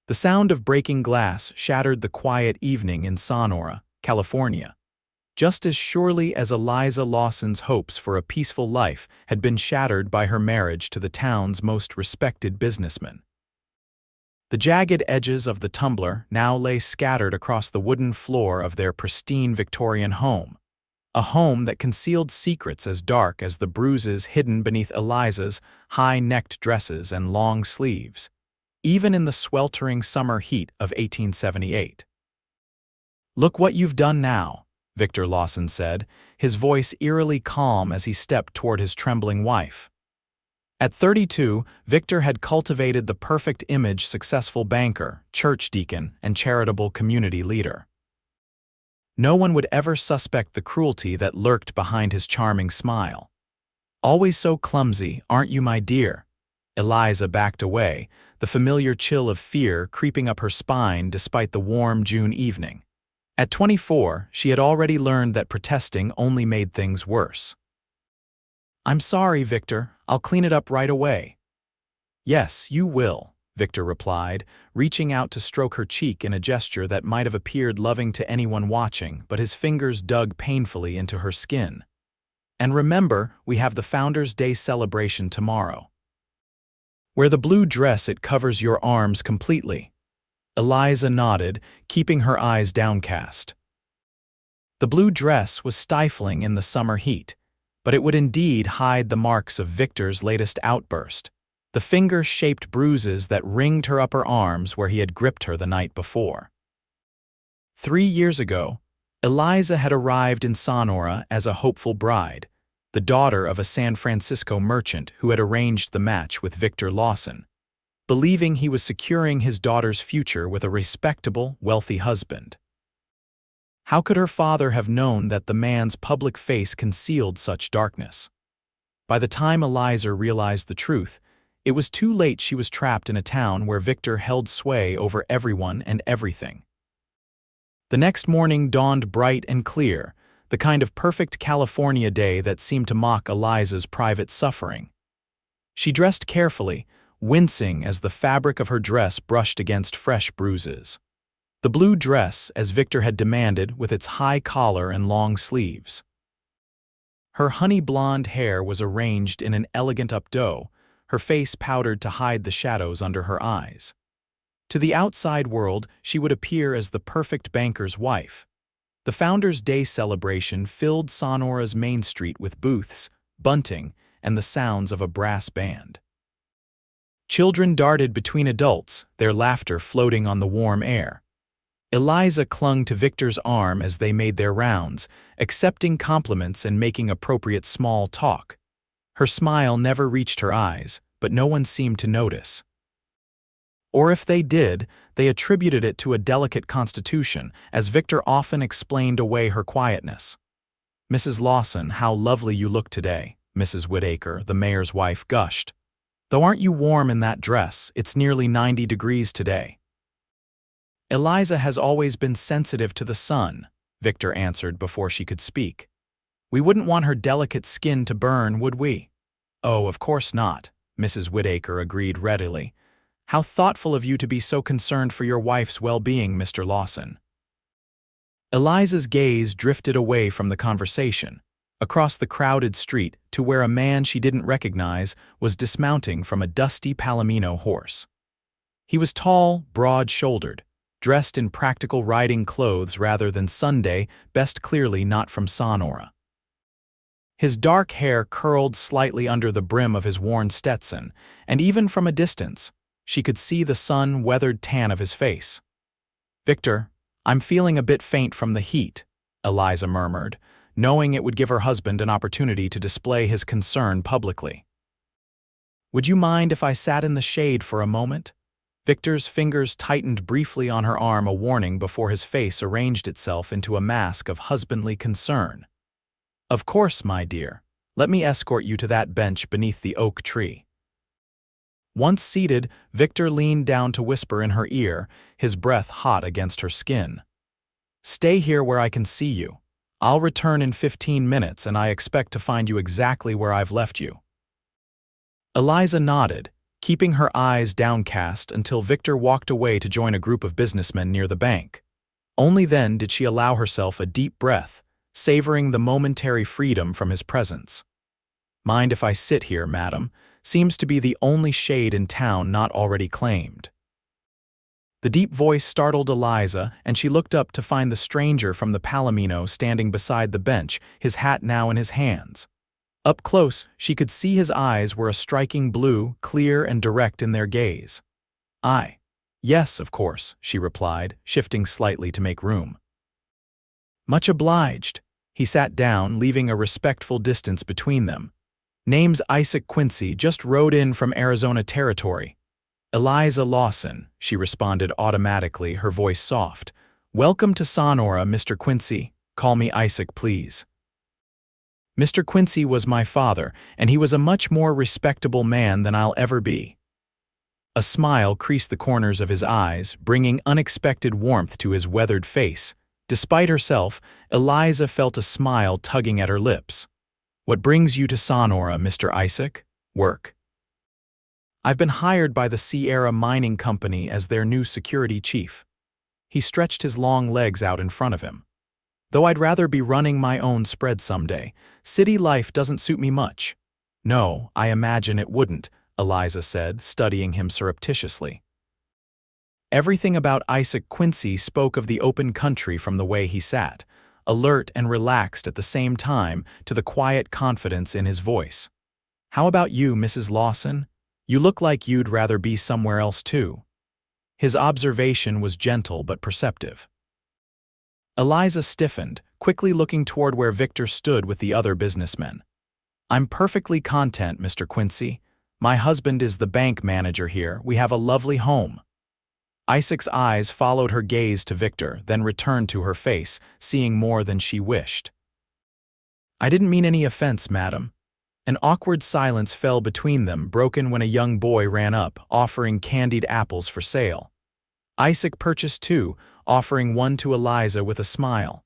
The sound of breaking glass shattered the quiet evening in Sonora, California. Just as surely as Eliza Lawson's hopes for a peaceful life had been shattered by her marriage to the town's most respected businessman. The jagged edges of the tumbler now lay scattered across the wooden floor of their pristine Victorian home, a home that concealed secrets as dark as the bruises hidden beneath Eliza's high-necked dresses and long sleeves, even in the sweltering summer heat of 1878. "Look what you've done now," Victor Lawson said, his voice eerily calm as he stepped toward his trembling wife. At 32, Victor had cultivated the perfect image successful banker, church deacon, and charitable community leader. No one would ever suspect the cruelty that lurked behind his charming smile. "Always so clumsy, aren't you, my dear?" Eliza backed away, the familiar chill of fear creeping up her spine despite the warm June evening. At 24, she had already learned that protesting only made things worse. "I'm sorry, Victor. I'll clean it up right away." "Yes, you will," Victor replied, reaching out to stroke her cheek in a gesture that might have appeared loving to anyone watching, but his fingers dug painfully into her skin. "And remember, we have the Founders' Day celebration tomorrow. Wear the blue dress, it covers your arms completely." Eliza nodded, keeping her eyes downcast. The blue dress was stifling in the summer heat, but it would indeed hide the marks of Victor's latest outburst, the finger-shaped bruises that ringed her upper arms where he had gripped her the night before. 3 years ago, Eliza had arrived in Sonora as a hopeful bride, the daughter of a San Francisco merchant who had arranged the match with Victor Lawson, believing he was securing his daughter's future with a respectable, wealthy husband. How could her father have known that the man's public face concealed such darkness? By the time Eliza realized the truth, it was too late. She was trapped in a town where Victor held sway over everyone and everything. The next morning dawned bright and clear, the kind of perfect California day that seemed to mock Eliza's private suffering. She dressed carefully, wincing as the fabric of her dress brushed against fresh bruises. The blue dress, as Victor had demanded, with its high collar and long sleeves. Her honey-blonde hair was arranged in an elegant updo, her face powdered to hide the shadows under her eyes. To the outside world, she would appear as the perfect banker's wife. The Founders' Day celebration filled Sonora's main street with booths, bunting, and the sounds of a brass band. Children darted between adults, their laughter floating on the warm air. Eliza clung to Victor's arm as they made their rounds, accepting compliments and making appropriate small talk. Her smile never reached her eyes, but no one seemed to notice. Or if they did, they attributed it to a delicate constitution, as Victor often explained away her quietness. "Mrs. Lawson, how lovely you look today," Mrs. Whitaker, the mayor's wife, gushed. "Though aren't you warm in that dress? It's nearly 90 degrees today." "Eliza has always been sensitive to the sun," Victor answered before she could speak. "We wouldn't want her delicate skin to burn, would we?" "Oh, of course not," Mrs. Whitaker agreed readily. "How thoughtful of you to be so concerned for your wife's well-being, Mr. Lawson." Eliza's gaze drifted away from the conversation, across the crowded street to where a man she didn't recognize was dismounting from a dusty Palomino horse. He was tall, broad-shouldered, dressed in practical riding clothes rather than Sunday, best clearly not from Sonora. His dark hair curled slightly under the brim of his worn Stetson, and even from a distance, she could see the sun-weathered tan of his face. "Victor, I'm feeling a bit faint from the heat," Eliza murmured, knowing it would give her husband an opportunity to display his concern publicly. "Would you mind if I sat in the shade for a moment?" Victor's fingers tightened briefly on her arm, a warning before his face arranged itself into a mask of husbandly concern. "Of course, my dear. Let me escort you to that bench beneath the oak tree." Once seated, Victor leaned down to whisper in her ear, his breath hot against her skin. "Stay here where I can see you. I'll return in 15 minutes, and I expect to find you exactly where I've left you." Eliza nodded, keeping her eyes downcast until Victor walked away to join a group of businessmen near the bank. Only then did she allow herself a deep breath, savoring the momentary freedom from his presence. "Mind if I sit here, madam?" seems to be the only shade in town not already claimed. The deep voice startled Eliza, and she looked up to find the stranger from the Palomino standing beside the bench, his hat now in his hands. Up close, she could see his eyes were a striking blue, clear and direct in their gaze. "Yes, of course," she replied, shifting slightly to make room. "Much obliged." He sat down, leaving a respectful distance between them. "Name's Isaac Quincy, just rode in from Arizona Territory." "Eliza Lawson," she responded automatically, her voice soft. "Welcome to Sonora, Mr. Quincy. Call me Isaac, please." Mr. Quincy was my father, and he was a much more respectable man than I'll ever be. A smile creased the corners of his eyes, bringing unexpected warmth to his weathered face. Despite herself, Eliza felt a smile tugging at her lips. "What brings you to Sonora, Mr. Isaac?" "Work. I've been hired by the Sierra Mining Company as their new security chief." He stretched his long legs out in front of him. "Though I'd rather be running my own spread someday, city life doesn't suit me much." "No, I imagine it wouldn't," Eliza said, studying him surreptitiously. Everything about Isaac Quincy spoke of the open country from the way he sat, alert and relaxed at the same time, to the quiet confidence in his voice. "How about you, Mrs. Lawson? You look like you'd rather be somewhere else too." His observation was gentle but perceptive. Eliza stiffened, quickly looking toward where Victor stood with the other businessmen. "I'm perfectly content, Mr. Quincy. My husband is the bank manager here. We have a lovely home." Isaac's eyes followed her gaze to Victor, then returned to her face, seeing more than she wished. "I didn't mean any offense, madam." An awkward silence fell between them, broken when a young boy ran up, offering candied apples for sale. Isaac purchased two, offering one to Eliza with a smile.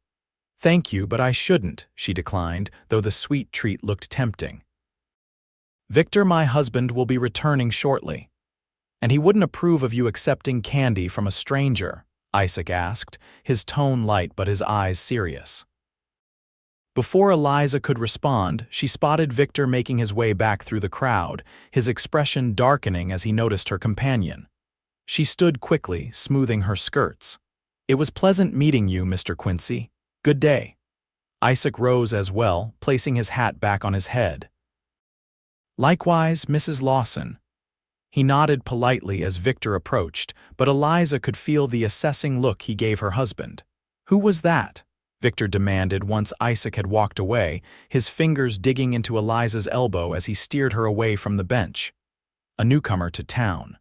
"Thank you, but I shouldn't," she declined, though the sweet treat looked tempting. "Victor, my husband, will be returning shortly." "And he wouldn't approve of you accepting candy from a stranger?" Isaac asked, his tone light but his eyes serious. Before Eliza could respond, she spotted Victor making his way back through the crowd, his expression darkening as he noticed her companion. She stood quickly, smoothing her skirts. "It was pleasant meeting you, Mr. Quincy. Good day." Isaac rose as well, placing his hat back on his head. "Likewise, Mrs. Lawson." He nodded politely as Victor approached, but Eliza could feel the assessing look he gave her husband. "Who was that?" Victor demanded once Isaac had walked away, his fingers digging into Eliza's elbow as he steered her away from the bench. "A newcomer to town."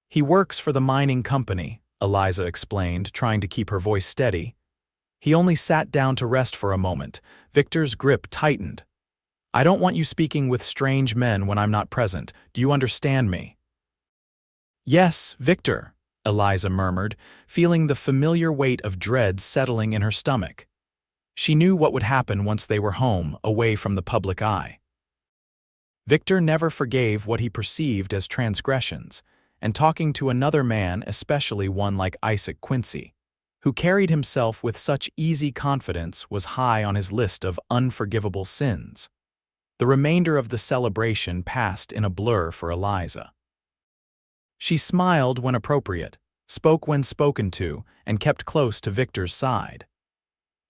"He works for the mining company," Eliza explained, trying to keep her voice steady. He only sat down to rest for a moment. Victor's grip tightened. "I don't want you speaking with strange men when I'm not present. Do you understand me?" "Yes, Victor," Eliza murmured, feeling the familiar weight of dread settling in her stomach. She knew what would happen once they were home, away from the public eye. Victor never forgave what he perceived as transgressions, and talking to another man, especially one like Isaac Quincy, who carried himself with such easy confidence, was high on his list of unforgivable sins. The remainder of the celebration passed in a blur for Eliza. She smiled when appropriate, spoke when spoken to, and kept close to Victor's side.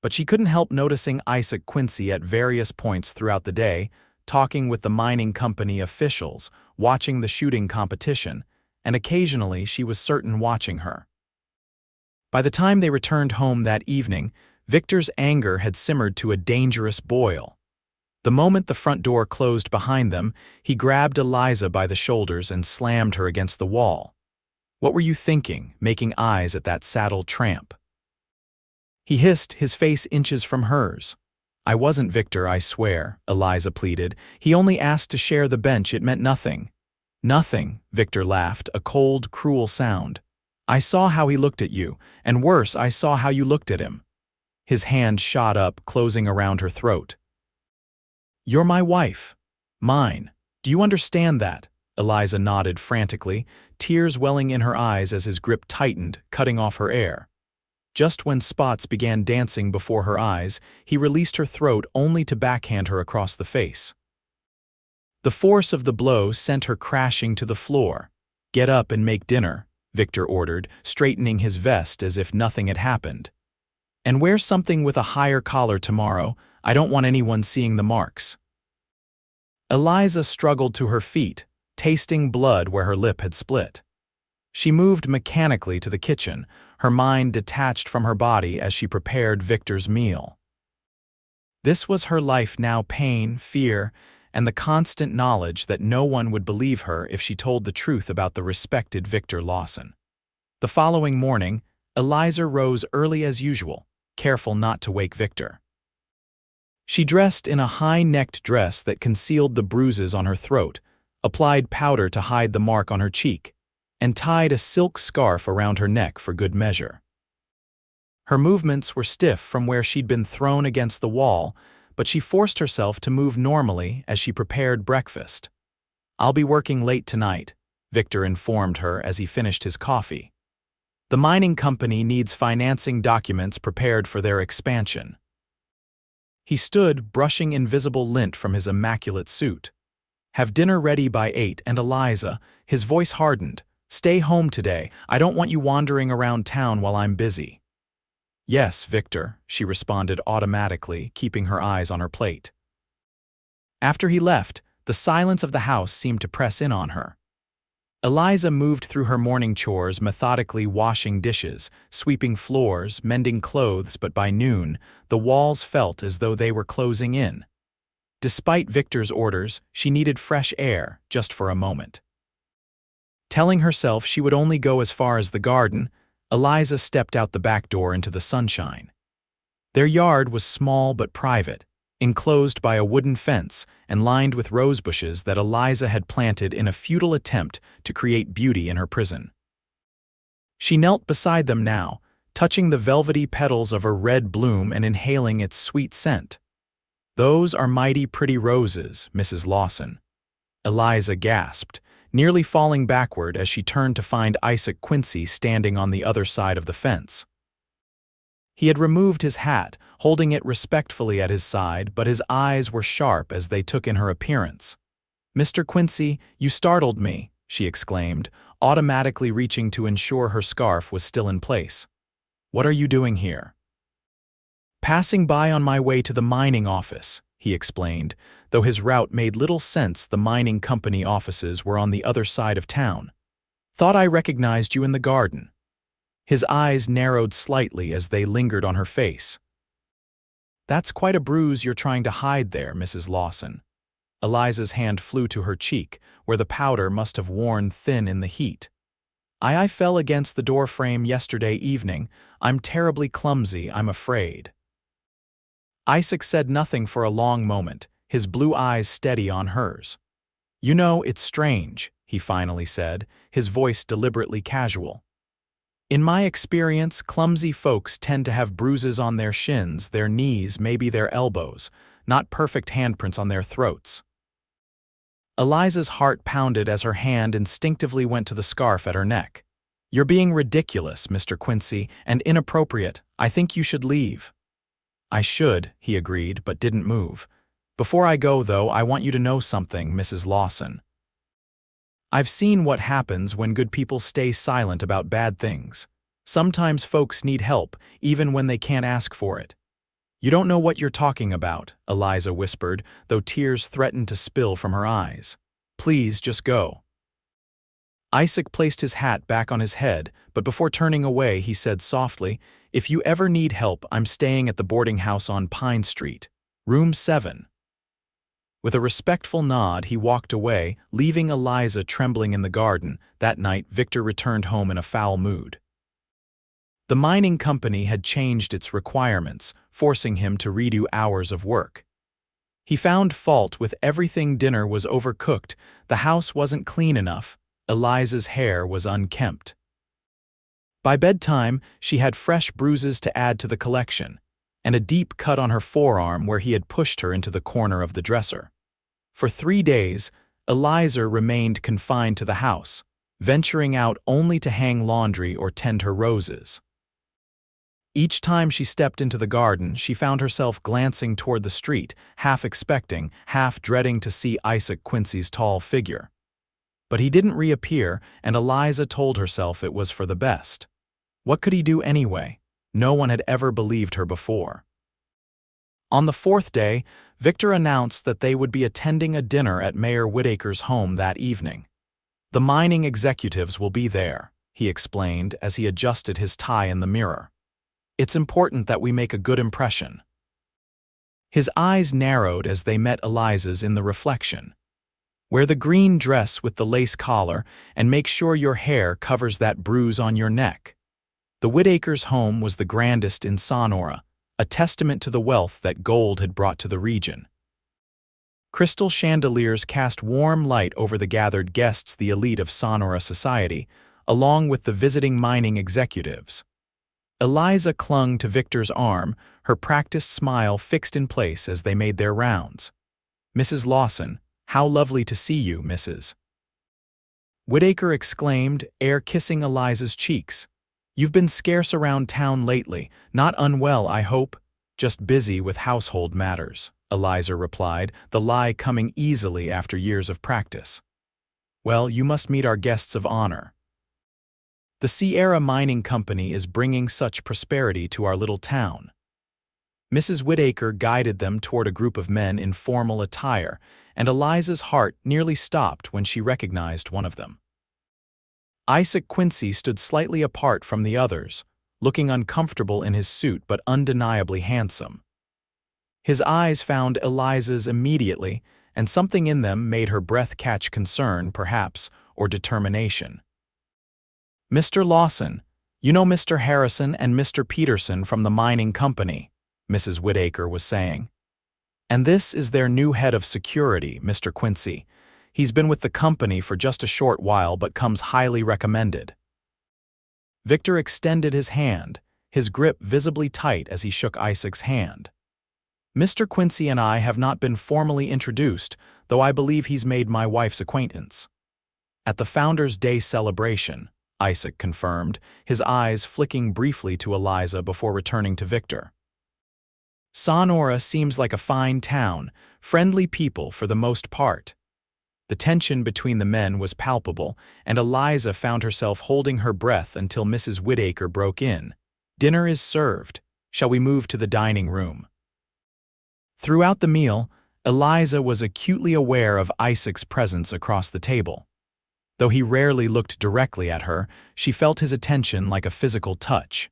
But she couldn't help noticing Isaac Quincy at various points throughout the day, talking with the mining company officials, watching the shooting competition, and occasionally she was certain watching her. By the time they returned home that evening, Victor's anger had simmered to a dangerous boil. The moment the front door closed behind them, he grabbed Eliza by the shoulders and slammed her against the wall. "What were you thinking, making eyes at that saddled tramp?" He hissed, his face inches from hers. "I wasn't, Victor, I swear," Eliza pleaded. "He only asked to share the bench. It meant nothing." "Nothing," Victor laughed, a cold, cruel sound. "I saw how he looked at you, and worse, I saw how you looked at him." His hand shot up, closing around her throat. "You're my wife. Mine. Do you understand that?" Eliza nodded frantically, tears welling in her eyes as his grip tightened, cutting off her air. Just when spots began dancing before her eyes, he released her throat only to backhand her across the face. The force of the blow sent her crashing to the floor. "Get up and make dinner," Victor ordered, straightening his vest as if nothing had happened. "And wear something with a higher collar tomorrow. I don't want anyone seeing the marks." Eliza struggled to her feet, tasting blood where her lip had split. She moved mechanically to the kitchen, her mind detached from her body as she prepared Victor's meal. This was her life now: pain, fear, and the constant knowledge that no one would believe her if she told the truth about the respected Victor Lawson. The following morning, Eliza rose early as usual, careful not to wake Victor. She dressed in a high-necked dress that concealed the bruises on her throat, applied powder to hide the mark on her cheek, and tied a silk scarf around her neck for good measure. Her movements were stiff from where she'd been thrown against the wall, but she forced herself to move normally as she prepared breakfast. "I'll be working late tonight," Victor informed her as he finished his coffee. "The mining company needs financing documents prepared for their expansion." He stood, brushing invisible lint from his immaculate suit. "Have dinner ready by 8, and Eliza," his voice hardened, "stay home today. I don't want you wandering around town while I'm busy." "Yes, Victor," she responded automatically, keeping her eyes on her plate. After he left, the silence of the house seemed to press in on her. Eliza moved through her morning chores, methodically washing dishes, sweeping floors, mending clothes, but by noon, the walls felt as though they were closing in. Despite Victor's orders, she needed fresh air, just for a moment. Telling herself she would only go as far as the garden, Eliza stepped out the back door into the sunshine. Their yard was small but private, enclosed by a wooden fence and lined with rose bushes that Eliza had planted in a futile attempt to create beauty in her prison. She knelt beside them now, touching the velvety petals of a red bloom and inhaling its sweet scent. "Those are mighty pretty roses, Mrs. Lawson," Eliza gasped, nearly falling backward as she turned to find Isaac Quincy standing on the other side of the fence. He had removed his hat, holding it respectfully at his side, but his eyes were sharp as they took in her appearance. "Mr. Quincy, you startled me," she exclaimed, automatically reaching to ensure her scarf was still in place. "What are you doing here?" "Passing by on my way to the mining office," he explained, though his route made little sense. The mining company offices were on the other side of town. "Thought I recognized you in the garden." His eyes narrowed slightly as they lingered on her face. "That's quite a bruise you're trying to hide there, Mrs. Lawson." Eliza's hand flew to her cheek, where the powder must have worn thin in the heat. I fell against the door frame yesterday evening. I'm terribly clumsy, I'm afraid." Isaac said nothing for a long moment, his blue eyes steady on hers. "You know, it's strange," he finally said, his voice deliberately casual. "In my experience, clumsy folks tend to have bruises on their shins, their knees, maybe their elbows, not perfect handprints on their throats." Eliza's heart pounded as her hand instinctively went to the scarf at her neck. "You're being ridiculous, Mr. Quincy, and inappropriate. I think you should leave." "I should," he agreed, but didn't move. "Before I go, though, I want you to know something, Mrs. Lawson. I've seen what happens when good people stay silent about bad things. Sometimes folks need help, even when they can't ask for it." "You don't know what you're talking about," Eliza whispered, though tears threatened to spill from her eyes. "Please, just go." Isaac placed his hat back on his head, but before turning away, he said softly, "If you ever need help, I'm staying at the boarding house on Pine Street, room 7. With a respectful nod, he walked away, leaving Eliza trembling in the garden. That night, Victor returned home in a foul mood. The mining company had changed its requirements, forcing him to redo hours of work. He found fault with everything. Dinner was overcooked, the house wasn't clean enough, Eliza's hair was unkempt. By bedtime, she had fresh bruises to add to the collection, and a deep cut on her forearm where he had pushed her into the corner of the dresser. For 3 days, Eliza remained confined to the house, venturing out only to hang laundry or tend her roses. Each time she stepped into the garden, she found herself glancing toward the street, half expecting, half dreading to see Isaac Quincy's tall figure. But he didn't reappear, and Eliza told herself it was for the best. What could he do anyway? No one had ever believed her before. On the fourth day, Victor announced that they would be attending a dinner at Mayor Whitaker's home that evening. "The mining executives will be there," he explained as he adjusted his tie in the mirror. "It's important that we make a good impression." His eyes narrowed as they met Eliza's in the reflection. "Wear the green dress with the lace collar and make sure your hair covers that bruise on your neck." The Whitakers' home was the grandest in Sonora, a testament to the wealth that gold had brought to the region. Crystal chandeliers cast warm light over the gathered guests, the elite of Sonora society, along with the visiting mining executives. Eliza clung to Victor's arm, her practiced smile fixed in place as they made their rounds. "Mrs. Lawson, how lovely to see you, Mrs." Whitaker exclaimed, ere kissing Eliza's cheeks. "You've been scarce around town lately. Not unwell, I hope?" "Just busy with household matters," Eliza replied, the lie coming easily after years of practice. "Well, you must meet our guests of honor. The Sierra Mining Company is bringing such prosperity to our little town." Mrs. Whitaker guided them toward a group of men in formal attire, and Eliza's heart nearly stopped when she recognized one of them. Isaac Quincy stood slightly apart from the others, looking uncomfortable in his suit but undeniably handsome. His eyes found Eliza's immediately, and something in them made her breath catch concern, perhaps, or determination. "Mr. Lawson, you know Mr. Harrison and Mr. Peterson from the mining company," Mrs. Whitaker was saying. "And this is their new head of security, Mr. Quincy. He's been with the company for just a short while but comes highly recommended." Victor extended his hand, his grip visibly tight as he shook Isaac's hand. "Mr. Quincy and I have not been formally introduced, though I believe he's made my wife's acquaintance." "At the Founders' Day celebration," Isaac confirmed, his eyes flicking briefly to Eliza before returning to Victor. "Sonora seems like a fine town, friendly people for the most part." The tension between the men was palpable, and Eliza found herself holding her breath until Mrs. Whitaker broke in. "Dinner is served. Shall we move to the dining room?" Throughout the meal, Eliza was acutely aware of Isaac's presence across the table. Though he rarely looked directly at her, she felt his attention like a physical touch.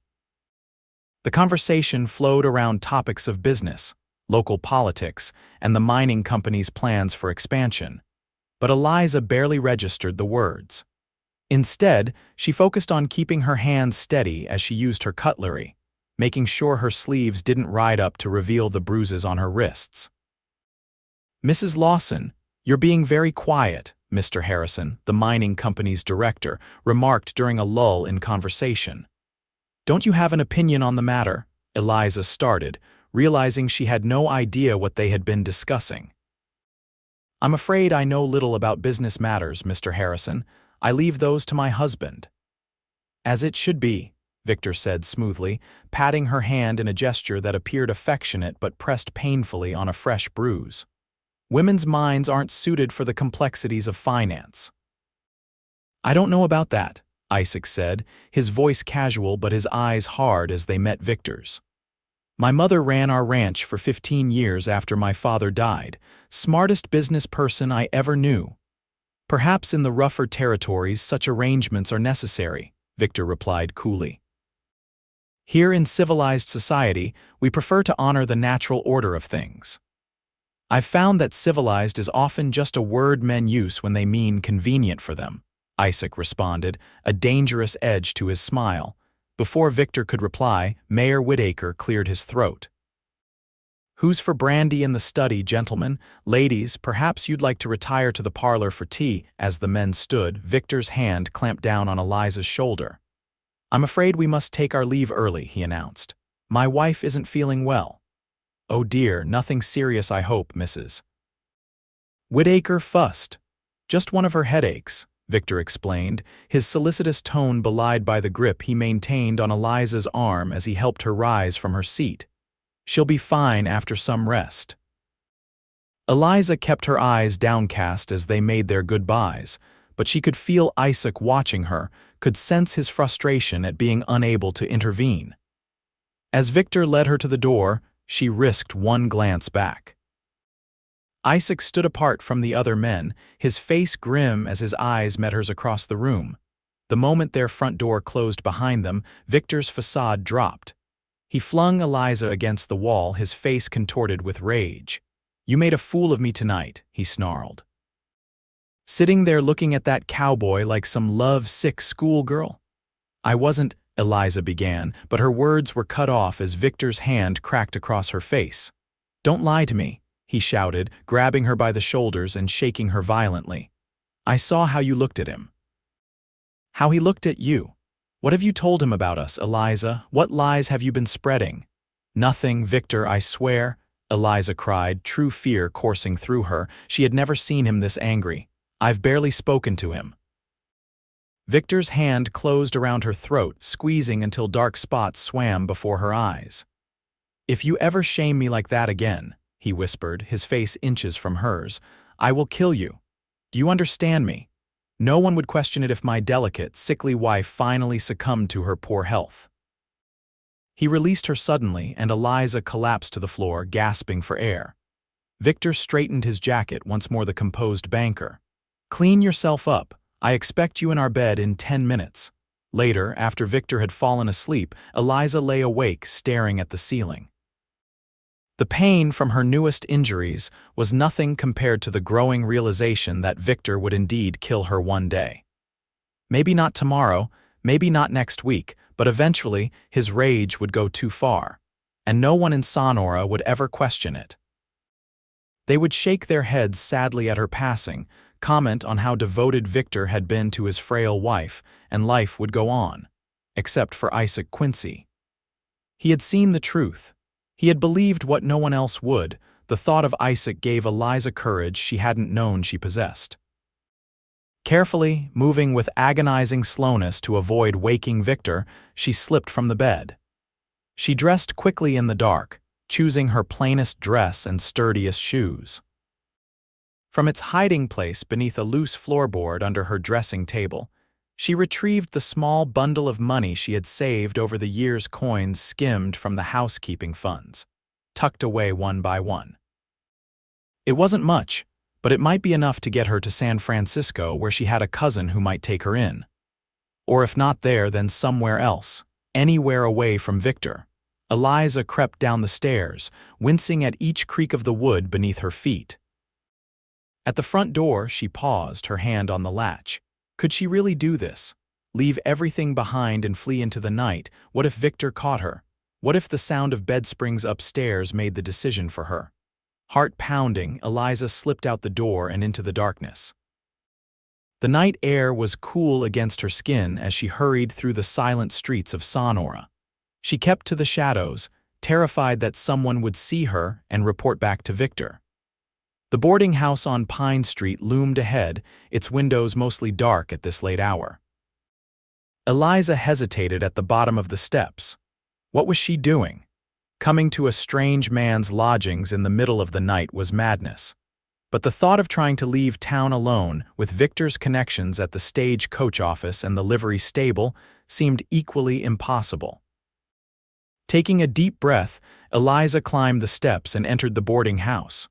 The conversation flowed around topics of business, local politics, and the mining company's plans for expansion. But Eliza barely registered the words. Instead, she focused on keeping her hands steady as she used her cutlery, making sure her sleeves didn't ride up to reveal the bruises on her wrists. "Mrs. Lawson, you're being very quiet," Mr. Harrison, the mining company's director, remarked during a lull in conversation. "Don't you have an opinion on the matter?" Eliza started, realizing she had no idea what they had been discussing. "I'm afraid I know little about business matters, Mr. Harrison. I leave those to my husband." "As it should be," Victor said smoothly, patting her hand in a gesture that appeared affectionate but pressed painfully on a fresh bruise. "Women's minds aren't suited for the complexities of finance." "I don't know about that," Isaac said, his voice casual but his eyes hard as they met Victor's. "My mother ran our ranch for 15 years after my father died, smartest business person I ever knew." "Perhaps in the rougher territories such arrangements are necessary," Victor replied coolly. "Here in civilized society, we prefer to honor the natural order of things." "I've found that civilized is often just a word men use when they mean convenient for them," Isaac responded, a dangerous edge to his smile. Before Victor could reply, Mayor Whitaker cleared his throat. "Who's for brandy in the study, gentlemen? Ladies, perhaps you'd like to retire to the parlor for tea." As the men stood, Victor's hand clamped down on Eliza's shoulder. "I'm afraid we must take our leave early," he announced. "My wife isn't feeling well." "Oh dear, nothing serious I hope, Mrs. Whitaker fussed. Just one of her headaches, Victor explained, his solicitous tone belied by the grip he maintained on Eliza's arm as he helped her rise from her seat. She'll be fine after some rest. Eliza kept her eyes downcast as they made their goodbyes, but she could feel Isaac watching her, could sense his frustration at being unable to intervene. As Victor led her to the door, she risked one glance back. Isaac stood apart from the other men, his face grim as his eyes met hers across the room. The moment their front door closed behind them, Victor's facade dropped. He flung Eliza against the wall, his face contorted with rage. "You made a fool of me tonight," he snarled. "Sitting there looking at that cowboy like some love-sick schoolgirl?" "I wasn't," Eliza began, but her words were cut off as Victor's hand cracked across her face. "Don't lie to me," he shouted, grabbing her by the shoulders and shaking her violently. "I saw how you looked at him." "How he looked at you? What have you told him about us, Eliza? What lies have you been spreading?" "Nothing, Victor, I swear," Eliza cried, true fear coursing through her. She had never seen him this angry. "I've barely spoken to him." Victor's hand closed around her throat, squeezing until dark spots swam before her eyes. "If you ever shame me like that again," he whispered, his face inches from hers, "I will kill you. Do you understand me? No one would question it if my delicate, sickly wife finally succumbed to her poor health." He released her suddenly, and Eliza collapsed to the floor, gasping for air. Victor straightened his jacket, once more the composed banker. "Clean yourself up. I expect you in our bed in 10 minutes. Later, after Victor had fallen asleep, Eliza lay awake, staring at the ceiling. The pain from her newest injuries was nothing compared to the growing realization that Victor would indeed kill her one day. Maybe not tomorrow, maybe not next week, but eventually his rage would go too far, and no one in Sonora would ever question it. They would shake their heads sadly at her passing, comment on how devoted Victor had been to his frail wife, and life would go on, except for Isaac Quincy. He had seen the truth. He had believed what no one else would. The thought of Isaac gave Eliza courage she hadn't known she possessed. Carefully, moving with agonizing slowness to avoid waking Victor, she slipped from the bed. She dressed quickly in the dark, choosing her plainest dress and sturdiest shoes. From its hiding place beneath a loose floorboard under her dressing table, she retrieved the small bundle of money she had saved over the year's coins skimmed from the housekeeping funds, tucked away one by one. It wasn't much, but it might be enough to get her to San Francisco, where she had a cousin who might take her in. Or if not there, then somewhere else, anywhere away from Victor. Eliza crept down the stairs, wincing at each creak of the wood beneath her feet. At the front door, she paused, her hand on the latch. Could she really do this? Leave everything behind and flee into the night? What if Victor caught her? What if the sound of bed springs upstairs made the decision for her? Heart pounding, Eliza slipped out the door and into the darkness. The night air was cool against her skin as she hurried through the silent streets of Sonora. She kept to the shadows, terrified that someone would see her and report back to Victor. The boarding house on Pine Street loomed ahead, its windows mostly dark at this late hour. Eliza hesitated at the bottom of the steps. What was she doing? Coming to a strange man's lodgings in the middle of the night was madness. But the thought of trying to leave town alone, with Victor's connections at the stage coach office and the livery stable, seemed equally impossible. Taking a deep breath, Eliza climbed the steps and entered the boarding house.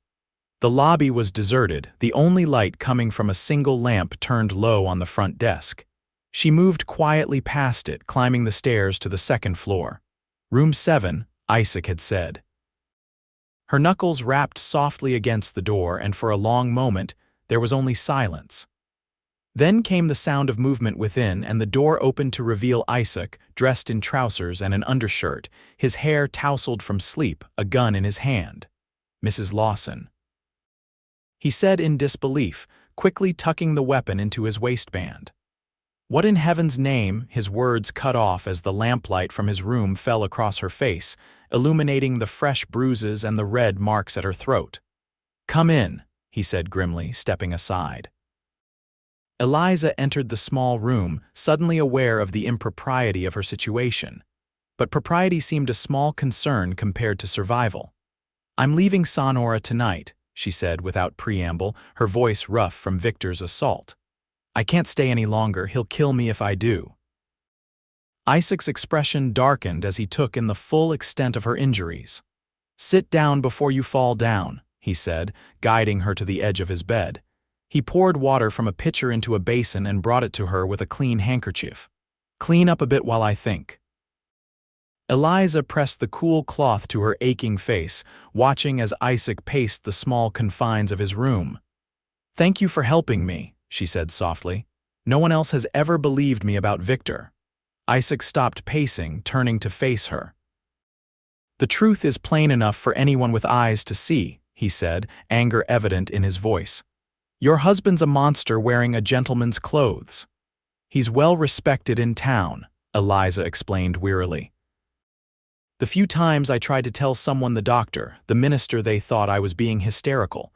The lobby was deserted, the only light coming from a single lamp turned low on the front desk. She moved quietly past it, climbing the stairs to the second floor. "Room 7, Isaac had said. Her knuckles rapped softly against the door, and for a long moment, there was only silence. Then came the sound of movement within, and the door opened to reveal Isaac, dressed in trousers and an undershirt, his hair tousled from sleep, a gun in his hand. "Mrs. Lawson," he said in disbelief, quickly tucking the weapon into his waistband. "What in heaven's name?" His words cut off as the lamplight from his room fell across her face, illuminating the fresh bruises and the red marks at her throat. "Come in," he said grimly, stepping aside. Eliza entered the small room, suddenly aware of the impropriety of her situation. But propriety seemed a small concern compared to survival. "I'm leaving Sonora tonight," she said without preamble, her voice rough from Victor's assault. "I can't stay any longer, he'll kill me if I do." Isaac's expression darkened as he took in the full extent of her injuries. "Sit down before you fall down," he said, guiding her to the edge of his bed. He poured water from a pitcher into a basin and brought it to her with a clean handkerchief. "Clean up a bit while I think." Eliza pressed the cool cloth to her aching face, watching as Isaac paced the small confines of his room. "Thank you for helping me," she said softly. "No one else has ever believed me about Victor." Isaac stopped pacing, turning to face her. "The truth is plain enough for anyone with eyes to see," he said, anger evident in his voice. "Your husband's a monster wearing a gentleman's clothes." "He's well respected in town," Eliza explained wearily. "The few times I tried to tell someone, the doctor, the minister, they thought I was being hysterical.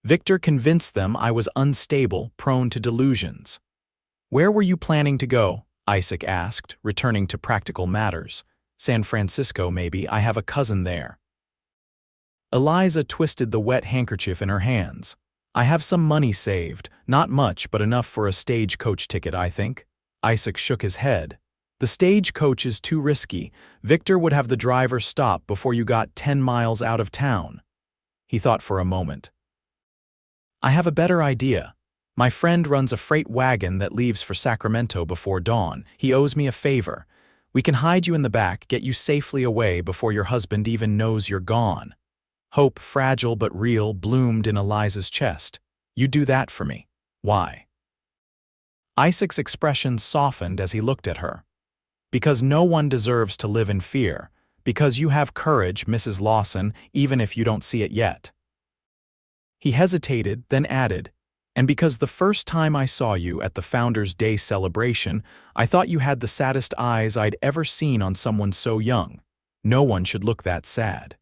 Victor convinced them I was unstable, prone to delusions." "Where were you planning to go?" Isaac asked, returning to practical matters. "San Francisco, maybe. I have a cousin there." Eliza twisted the wet handkerchief in her hands. "I have some money saved, not much but enough for a stagecoach ticket, I think." Isaac shook his head. "The stagecoach is too risky. Victor would have the driver stop before you got 10 miles out of town." He thought for a moment. "I have a better idea. My friend runs a freight wagon that leaves for Sacramento before dawn. He owes me a favor. We can hide you in the back, get you safely away before your husband even knows you're gone." Hope, fragile but real, bloomed in Eliza's chest. "You do that for me. Why?" Isaac's expression softened as he looked at her. "Because no one deserves to live in fear. Because you have courage, Mrs. Lawson, even if you don't see it yet." He hesitated, then added, "And because the first time I saw you at the Founders' Day celebration, I thought you had the saddest eyes I'd ever seen on someone so young. No one should look that sad."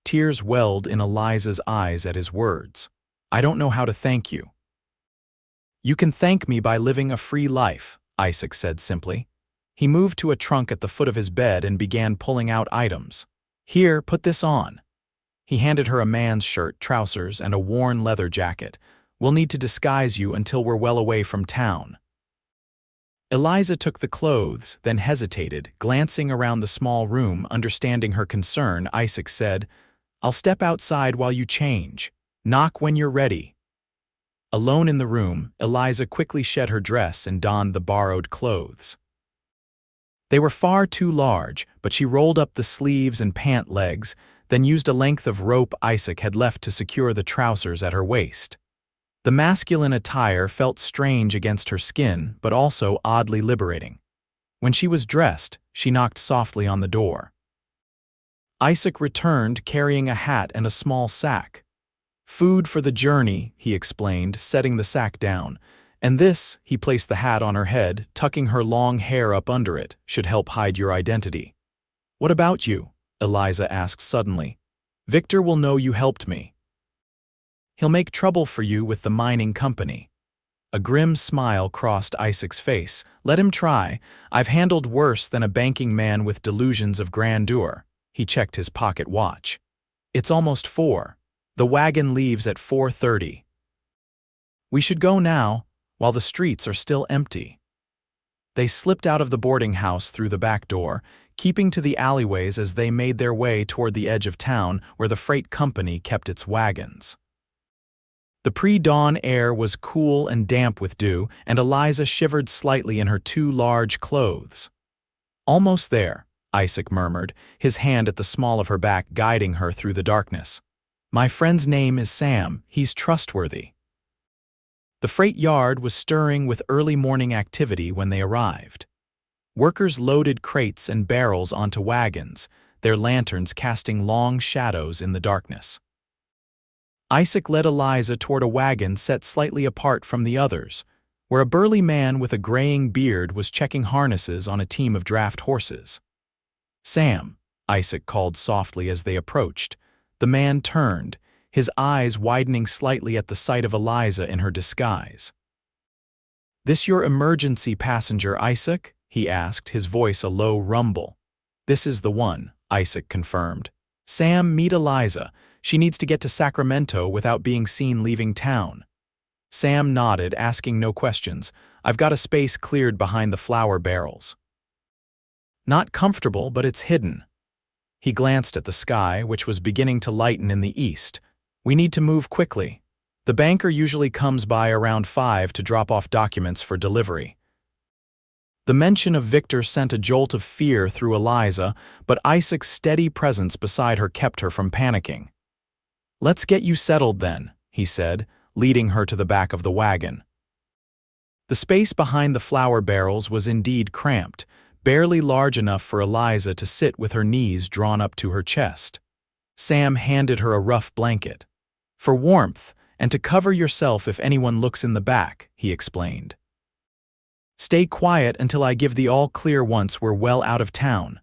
Tears welled in Eliza's eyes at his words. "I don't know how to thank you." "You can thank me by living a free life," Isaac said simply. He moved to a trunk at the foot of his bed and began pulling out items. "Here, put this on." He handed her a man's shirt, trousers, and a worn leather jacket. "We'll need to disguise you until we're well away from town." Eliza took the clothes, then hesitated, glancing around the small room. Understanding her concern, Isaac said, "I'll step outside while you change. Knock when you're ready." Alone in the room, Eliza quickly shed her dress and donned the borrowed clothes. They were far too large, but she rolled up the sleeves and pant legs, then used a length of rope Isaac had left to secure the trousers at her waist. The masculine attire felt strange against her skin, but also oddly liberating. When she was dressed, she knocked softly on the door. Isaac returned carrying a hat and a small sack. "Food for the journey," he explained, setting the sack down. "And this," he placed the hat on her head, tucking her long hair up under it, "should help hide your identity." "What about you?" Eliza asked suddenly. "Victor will know you helped me." "He'll make trouble for you with the mining company." A grim smile crossed Isaac's face. "Let him try. I've handled worse than a banking man with delusions of grandeur." He checked his pocket watch. "It's almost 4. The wagon leaves at 4:30. We should go now, while the streets are still empty." They slipped out of the boarding house through the back door, keeping to the alleyways as they made their way toward the edge of town where the freight company kept its wagons. The pre-dawn air was cool and damp with dew, and Eliza shivered slightly in her too large clothes. "Almost there," Isaac murmured, his hand at the small of her back guiding her through the darkness. "My friend's name is Sam. He's trustworthy." The freight yard was stirring with early morning activity when they arrived. Workers loaded crates and barrels onto wagons, their lanterns casting long shadows in the darkness. Isaac led Eliza toward a wagon set slightly apart from the others, where a burly man with a graying beard was checking harnesses on a team of draft horses. "Sam," Isaac called softly as they approached. The man turned, his eyes widening slightly at the sight of Eliza in her disguise. "This your emergency passenger, Isaac?" he asked, his voice a low rumble. "This is the one," Isaac confirmed. "Sam, meet Eliza. She needs to get to Sacramento without being seen leaving town." Sam nodded, asking no questions. "I've got a space cleared behind the flour barrels." "Not comfortable, but it's hidden." He glanced at the sky, which was beginning to lighten in the east. "We need to move quickly. The banker usually comes by around 5 to drop off documents for delivery." The mention of Victor sent a jolt of fear through Eliza, but Isaac's steady presence beside her kept her from panicking. "Let's get you settled then," he said, leading her to the back of the wagon. The space behind the flour barrels was indeed cramped, barely large enough for Eliza to sit with her knees drawn up to her chest. Sam handed her a rough blanket. "For warmth, and to cover yourself if anyone looks in the back," he explained. "Stay quiet until I give the all-clear once we're well out of town."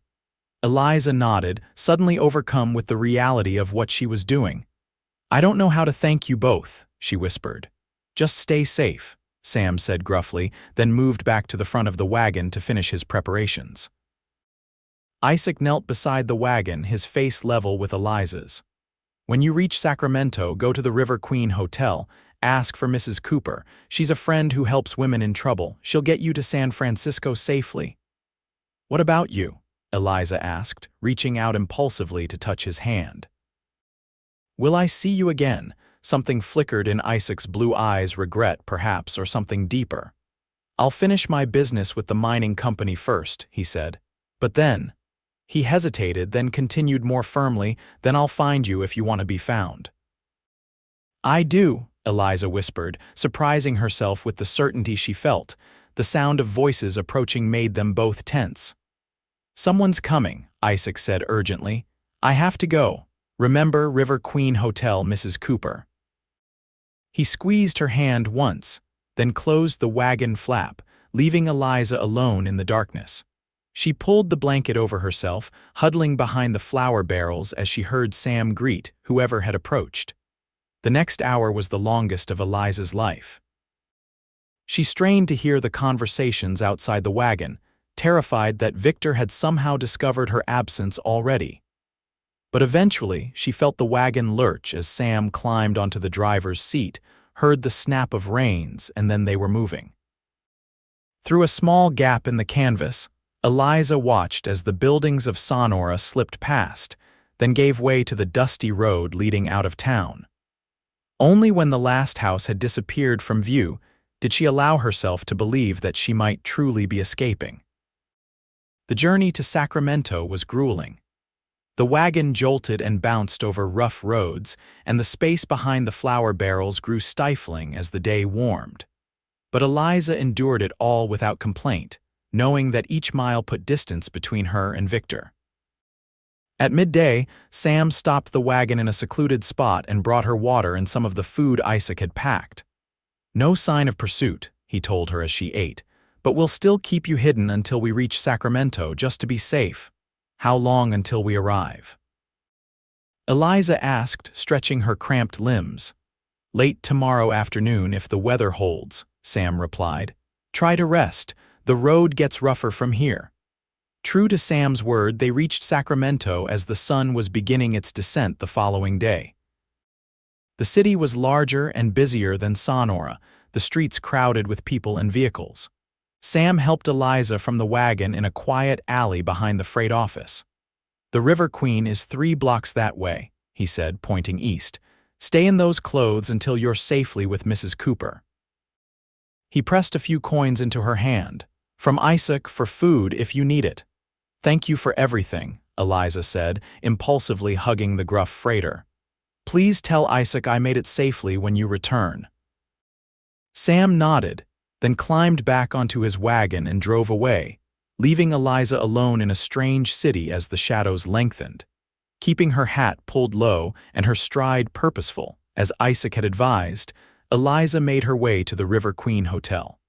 Eliza nodded, suddenly overcome with the reality of what she was doing. "I don't know how to thank you both," she whispered. "Just stay safe," Sam said gruffly, then moved back to the front of the wagon to finish his preparations. Isaac knelt beside the wagon, his face level with Eliza's. "When you reach Sacramento, go to the River Queen Hotel. Ask for Mrs. Cooper. She's a friend who helps women in trouble. She'll get you to San Francisco safely." "What about you?" Eliza asked, reaching out impulsively to touch his hand. "Will I see you again?" Something flickered in Isaac's blue eyes, regret perhaps, or something deeper. "I'll finish my business with the mining company first," he said. "But then—" He hesitated, then continued more firmly, "Then I'll find you if you want to be found." "I do," Eliza whispered, surprising herself with the certainty she felt. The sound of voices approaching made them both tense. "Someone's coming," Isaac said urgently. "I have to go. Remember River Queen Hotel, Mrs. Cooper." He squeezed her hand once, then closed the wagon flap, leaving Eliza alone in the darkness. She pulled the blanket over herself, huddling behind the flour barrels as she heard Sam greet whoever had approached. The next hour was the longest of Eliza's life. She strained to hear the conversations outside the wagon, terrified that Victor had somehow discovered her absence already. But eventually, she felt the wagon lurch as Sam climbed onto the driver's seat, heard the snap of reins, and then they were moving. Through a small gap in the canvas, Eliza watched as the buildings of Sonora slipped past, then gave way to the dusty road leading out of town. Only when the last house had disappeared from view did she allow herself to believe that she might truly be escaping. The journey to Sacramento was grueling. The wagon jolted and bounced over rough roads, and the space behind the flour barrels grew stifling as the day warmed. But Eliza endured it all without complaint, knowing that each mile put distance between her and Victor. At midday, Sam stopped the wagon in a secluded spot and brought her water and some of the food Isaac had packed. "No sign of pursuit," he told her as she ate, "but we'll still keep you hidden until we reach Sacramento just to be safe." "How long until we arrive?" Eliza asked, stretching her cramped limbs. "Late tomorrow afternoon if the weather holds," Sam replied. "Try to rest. The road gets rougher from here." True to Sam's word, they reached Sacramento as the sun was beginning its descent the following day. The city was larger and busier than Sonora, the streets crowded with people and vehicles. Sam helped Eliza from the wagon in a quiet alley behind the freight office. "The River Queen is 3 blocks that way," he said, pointing east. "Stay in those clothes until you're safely with Mrs. Cooper." He pressed a few coins into her hand. "From Isaac for food if you need it." "Thank you for everything," Eliza said, impulsively hugging the gruff freighter. "Please tell Isaac I made it safely when you return." Sam nodded, then climbed back onto his wagon and drove away, leaving Eliza alone in a strange city as the shadows lengthened. Keeping her hat pulled low and her stride purposeful, as Isaac had advised, Eliza made her way to the River Queen Hotel.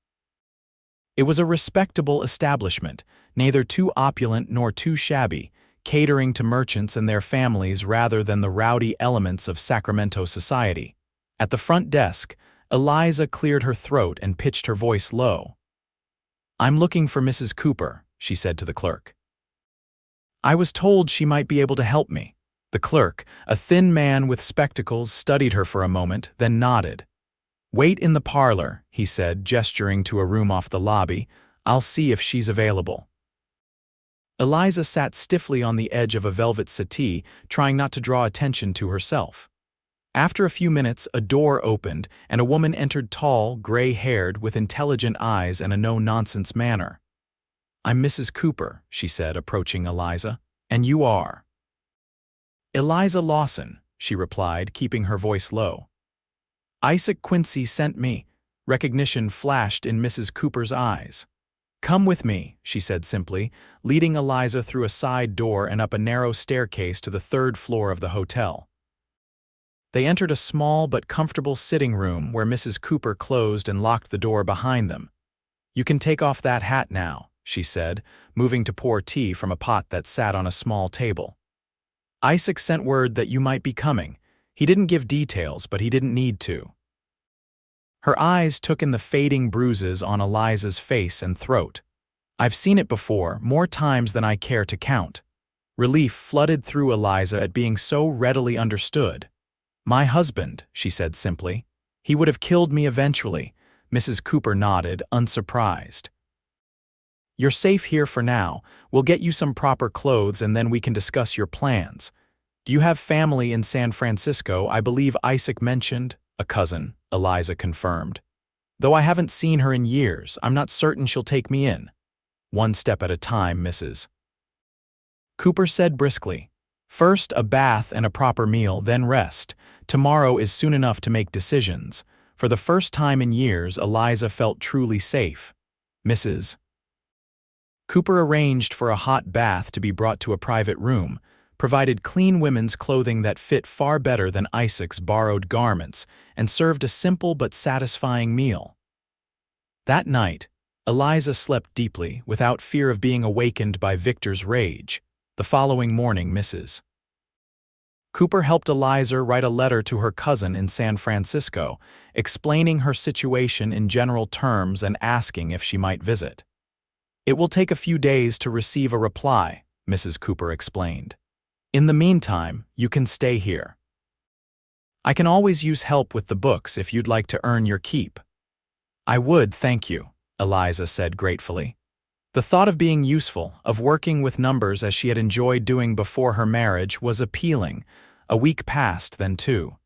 It was a respectable establishment, neither too opulent nor too shabby, catering to merchants and their families rather than the rowdy elements of Sacramento society. At the front desk, Eliza cleared her throat and pitched her voice low. "I'm looking for Mrs. Cooper," she said to the clerk. "I was told she might be able to help me." The clerk, a thin man with spectacles, studied her for a moment, then nodded. "Wait in the parlor," he said, gesturing to a room off the lobby. "I'll see if she's available." Eliza sat stiffly on the edge of a velvet settee, trying not to draw attention to herself. After a few minutes, a door opened, and a woman entered, tall, gray-haired, with intelligent eyes and a no-nonsense manner. "I'm Mrs. Cooper," she said, approaching Eliza. "And you are?" "Eliza Lawson," she replied, keeping her voice low. "Isaac Quincy sent me." Recognition flashed in Mrs. Cooper's eyes. "Come with me," she said simply, leading Eliza through a side door and up a narrow staircase to the third floor of the hotel. They entered a small but comfortable sitting room where Mrs. Cooper closed and locked the door behind them. "You can take off that hat now," she said, moving to pour tea from a pot that sat on a small table. "Isaac sent word that you might be coming. He didn't give details, but he didn't need to." Her eyes took in the fading bruises on Eliza's face and throat. "I've seen it before, more times than I care to count." Relief flooded through Eliza at being so readily understood. "My husband," she said simply. "He would have killed me eventually." Mrs. Cooper nodded, unsurprised. "You're safe here for now. We'll get you some proper clothes and then we can discuss your plans. Do you have family in San Francisco? I believe Isaac mentioned." "A cousin," Eliza confirmed. "Though I haven't seen her in years, I'm not certain she'll take me in." "One step at a time, Mrs. Cooper said briskly. "First a bath and a proper meal, then rest. Tomorrow is soon enough to make decisions." For the first time in years, Eliza felt truly safe. Mrs. Cooper arranged for a hot bath to be brought to a private room, provided clean women's clothing that fit far better than Isaac's borrowed garments, and served a simple but satisfying meal. That night, Eliza slept deeply, without fear of being awakened by Victor's rage. The following morning, Mrs. Cooper helped Eliza write a letter to her cousin in San Francisco, explaining her situation in general terms and asking if she might visit. "It will take a few days to receive a reply," Mrs. Cooper explained. "In the meantime, you can stay here. I can always use help with the books if you'd like to earn your keep." "I would, thank you," Eliza said gratefully. The thought of being useful, of working with numbers as she had enjoyed doing before her marriage, was appealing. A week passed, then two.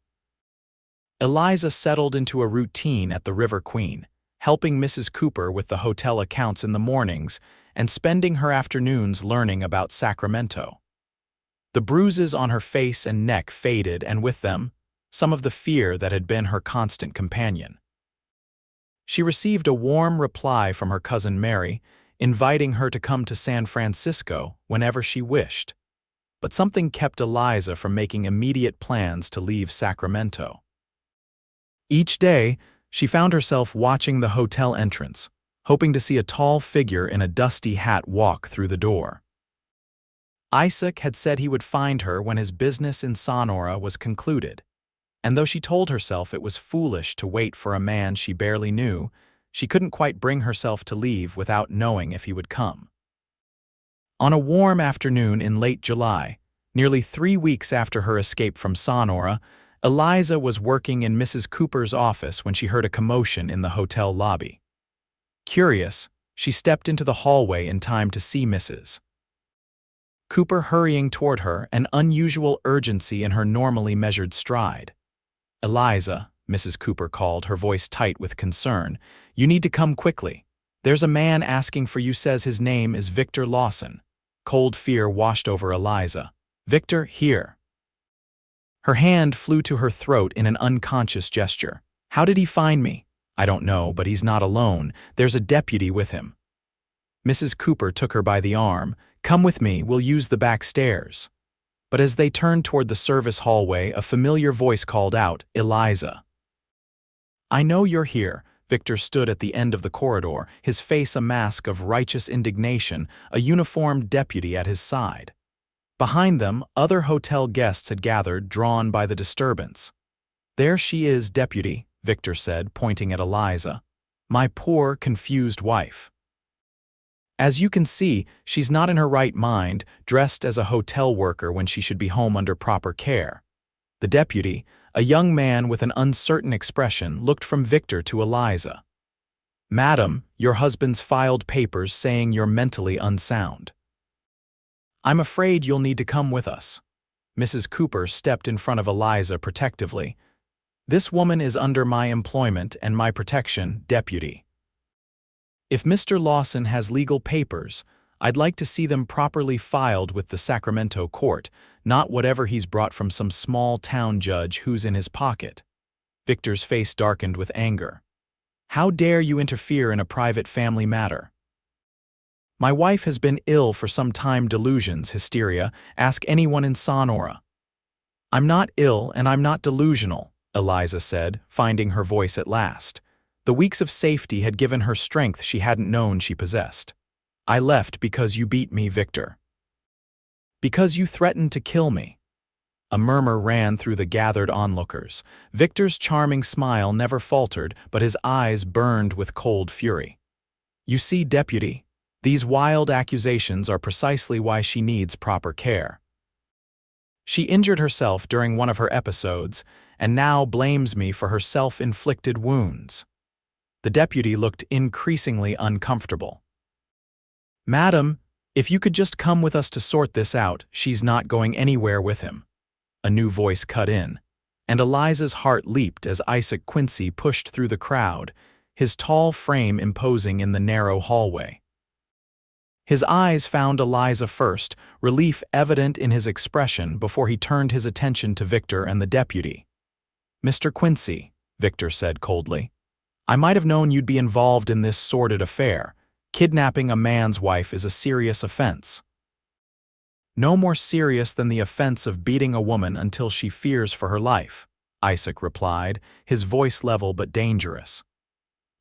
Eliza settled into a routine at the River Queen, helping Mrs. Cooper with the hotel accounts in the mornings and spending her afternoons learning about Sacramento. The bruises on her face and neck faded, and with them, some of the fear that had been her constant companion. She received a warm reply from her cousin Mary, inviting her to come to San Francisco whenever she wished. But something kept Eliza from making immediate plans to leave Sacramento. Each day, she found herself watching the hotel entrance, hoping to see a tall figure in a dusty hat walk through the door. Isaac had said he would find her when his business in Sonora was concluded, and though she told herself it was foolish to wait for a man she barely knew, she couldn't quite bring herself to leave without knowing if he would come. On a warm afternoon in late July, nearly 3 weeks after her escape from Sonora, Eliza was working in Mrs. Cooper's office when she heard a commotion in the hotel lobby. Curious, she stepped into the hallway in time to see Mrs. Cooper hurrying toward her, an unusual urgency in her normally measured stride. "Eliza," Mrs. Cooper called, her voice tight with concern, "you need to come quickly. There's a man asking for you, says his name is Victor Lawson." Cold fear washed over Eliza. "Victor, here." Her hand flew to her throat in an unconscious gesture. "How did he find me?" "I don't know, but he's not alone. There's a deputy with him." Mrs. Cooper took her by the arm. "Come with me, we'll use the back stairs." But as they turned toward the service hallway, a familiar voice called out, "Eliza." "I know you're here." Victor stood at the end of the corridor, his face a mask of righteous indignation, a uniformed deputy at his side. Behind them, other hotel guests had gathered, drawn by the disturbance. "There she is, deputy," Victor said, pointing at Eliza. "My poor, confused wife." As you can see, she's not in her right mind, dressed as a hotel worker when she should be home under proper care. The deputy, a young man with an uncertain expression, looked from Victor to Eliza. "Madam, your husband's filed papers saying you're mentally unsound. I'm afraid you'll need to come with us." Mrs. Cooper stepped in front of Eliza protectively. "This woman is under my employment and my protection, deputy. If Mr. Lawson has legal papers, I'd like to see them properly filed with the Sacramento court, not whatever he's brought from some small-town judge who's in his pocket." Victor's face darkened with anger. "How dare you interfere in a private family matter?" "My wife has been ill for some time. Delusions, hysteria. Ask anyone in Sonora." "I'm not ill and I'm not delusional," Eliza said, finding her voice at last. The weeks of safety had given her strength she hadn't known she possessed. "I left because you beat me, Victor. Because you threatened to kill me." A murmur ran through the gathered onlookers. Victor's charming smile never faltered, but his eyes burned with cold fury. "You see, deputy, these wild accusations are precisely why she needs proper care. She injured herself during one of her episodes, and now blames me for her self-inflicted wounds." The deputy looked increasingly uncomfortable. "Madam, if you could just come with us to sort this out." "She's not going anywhere with him," a new voice cut in, and Eliza's heart leaped as Isaac Quincy pushed through the crowd, his tall frame imposing in the narrow hallway. His eyes found Eliza first, relief evident in his expression before he turned his attention to Victor and the deputy. "Mr. Quincy," Victor said coldly, "I might have known you'd be involved in this sordid affair. Kidnapping a man's wife is a serious offense." "No more serious than the offense of beating a woman until she fears for her life," Isaac replied, his voice level but dangerous.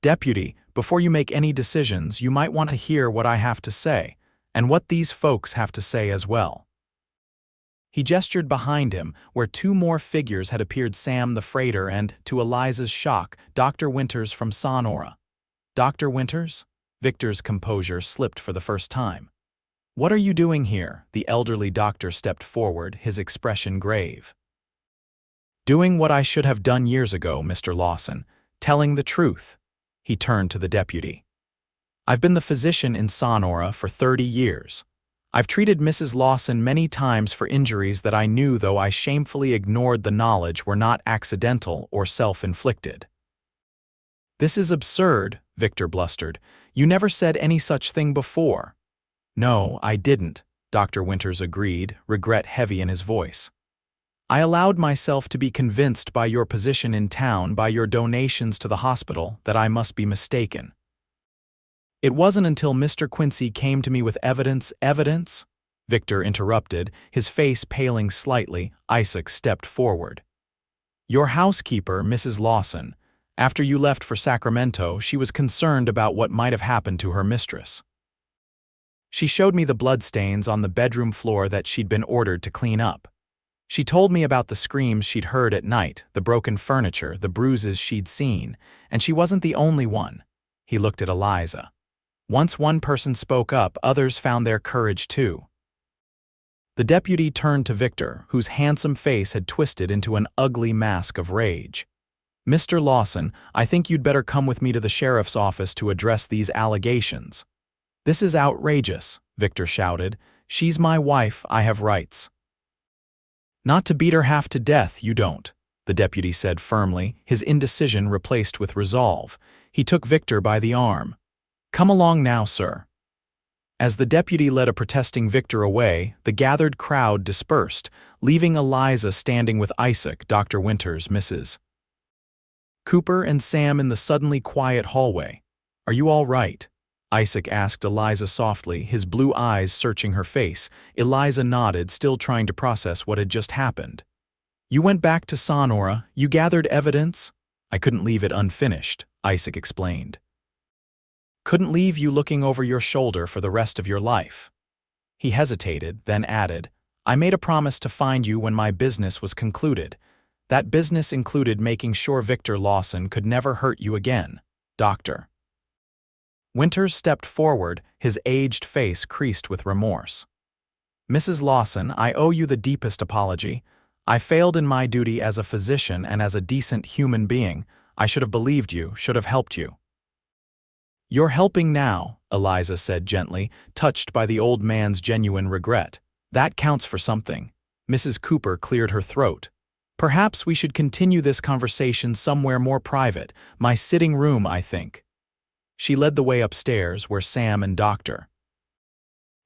"Deputy, before you make any decisions, you might want to hear what I have to say, and what these folks have to say as well." He gestured behind him, where two more figures had appeared: Sam the freighter and, to Eliza's shock, Dr. Winters from Sonora. "Dr. Winters?" Victor's composure slipped for the first time. "What are you doing here?" The elderly doctor stepped forward, his expression grave. "Doing what I should have done years ago, Mr. Lawson, telling the truth." He turned to the deputy. "I've been the physician in Sonora for 30 years. I've treated Mrs. Lawson many times for injuries that I knew, though I shamefully ignored the knowledge, were not accidental or self-inflicted." "This is absurd," Victor blustered. "You never said any such thing before." "No, I didn't," Dr. Winters agreed, regret heavy in his voice. "I allowed myself to be convinced by your position in town, by your donations to the hospital, that I must be mistaken. It wasn't until Mr. Quincy came to me with evidence." "Evidence?" Victor interrupted, his face paling slightly. Isaac stepped forward. "Your housekeeper, Mrs. Lawson. After you left for Sacramento, she was concerned about what might have happened to her mistress. She showed me the bloodstains on the bedroom floor that she'd been ordered to clean up. She told me about the screams she'd heard at night, the broken furniture, the bruises she'd seen, and she wasn't the only one." He looked at Eliza. "Once one person spoke up, others found their courage too." The deputy turned to Victor, whose handsome face had twisted into an ugly mask of rage. "Mr. Lawson, I think you'd better come with me to the sheriff's office to address these allegations." "This is outrageous," Victor shouted. "She's my wife, I have rights." "Not to beat her half to death, you don't," the deputy said firmly, his indecision replaced with resolve. He took Victor by the arm. "Come along now, sir." As the deputy led a protesting Victor away, the gathered crowd dispersed, leaving Eliza standing with Isaac, Dr. Winters, Mrs. Cooper, and Sam in the suddenly quiet hallway. "Are you all right?" Isaac asked Eliza softly, his blue eyes searching her face. Eliza nodded, still trying to process what had just happened. "You went back to Sonora, you gathered evidence?" "I couldn't leave it unfinished," Isaac explained. "Couldn't leave you looking over your shoulder for the rest of your life." He hesitated, then added, "I made a promise to find you when my business was concluded. That business included making sure Victor Lawson could never hurt you again, Doctor." Winters stepped forward, his aged face creased with remorse. "Mrs. Lawson, I owe you the deepest apology. I failed in my duty as a physician and as a decent human being. I should have believed you, should have helped you." "You're helping now," Eliza said gently, touched by the old man's genuine regret. "That counts for something." Mrs. Cooper cleared her throat. "Perhaps we should continue this conversation somewhere more private. My sitting room, I think." She led the way upstairs, where Sam and Dr.